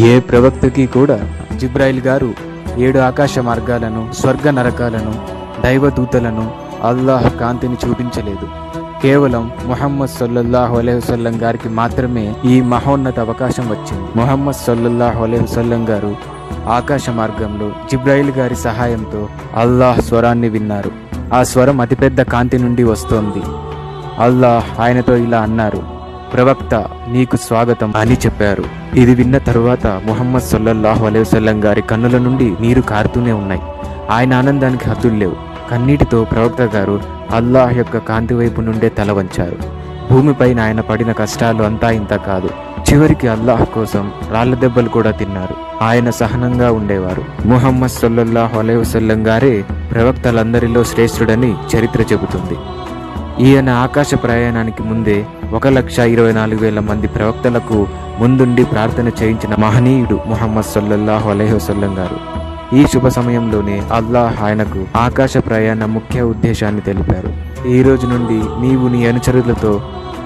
ఏ ప్రవక్తకి కూడా జిబ్రాయిల్ గారు 7 ఆకాశ మార్గాలను, స్వర్గ నరకాలను, దైవదూతలను, అల్లాహ్ కాంతిని చూపించలేదు. కేవలం ముహమ్మద్ సల్లల్లాహు అలైహి వసల్లం గారికి మాత్రమే ఈ మహోన్నత అవకాశం వచ్చింది. ముహమ్మద్ సల్లల్లాహు అలైహి వసల్లం గారు ఆకాశ మార్గంలో జిబ్రాయిల్ గారి సహాయంతో అల్లాహ్ స్వరాన్ని విన్నారు. ఆ స్వరం అతిపెద్ద కాంతి నుండి వస్తోంది. అల్లాహ్ ఆయనతో ఇలా అన్నారు, ప్రవక్త నీకు స్వాగతం అని చెప్పారు. ఇది విన్న తరువాత ముహమ్మద్ సల్లల్లాహు అలైహి వసల్లం గారి కన్నుల నుండి నీరు కారుతూనే ఉన్నాయి. ఆయన ఆనందానికి హద్దులు లేవు. కన్నీటితో ప్రవక్త గారు అల్లాహ్ యొక్క కాంతి వైపు నుండే తల వంచారు. భూమిపైన ఆయన పడిన కష్టాలు అంతా ఇంత కాదు. చివరికి అల్లాహ్ కోసం రాళ్ల దెబ్బలు కూడా తిన్నారు. ఆయన సహనంగా ఉండేవారు. ముహమ్మద్ సల్లల్లాహు అలైహి వసల్లం గారే ప్రవక్తలందరిలో శ్రేష్ఠుడని చరిత్ర చెబుతుంది. ఈయన ఆకాశ ప్రయాణానికి ముందే 1,24,000 మంది ప్రవక్తలకు ముందుండి ప్రార్థన చేయించిన మహనీయుడు ముహమ్మద్ సల్లల్లాహు అలైహి వసల్లం గారు. ఈ శుభ సమయంలోనే అల్లాహ్ ఆయనకు ఆకాశ ప్రయాణ ముఖ్య ఉద్దేశాన్ని తెలిపారు. ఈ రోజు నుండి నీవు నీ అనుచరులతో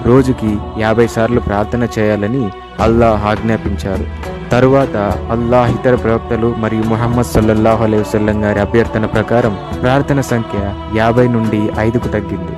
రోజుకి 50 సార్లు ప్రార్థన చేయాలని అల్లాహ్ ఆజ్ఞాపించారు. తరువాత అల్లాహ్ ఇతర ప్రవక్తలు మరియు ముహమ్మద్ సల్లల్లాహు అలైహి వసల్లం గారి అభ్యర్థన ప్రకారం ప్రార్థన సంఖ్య 50 నుండి 5కు తగ్గింది.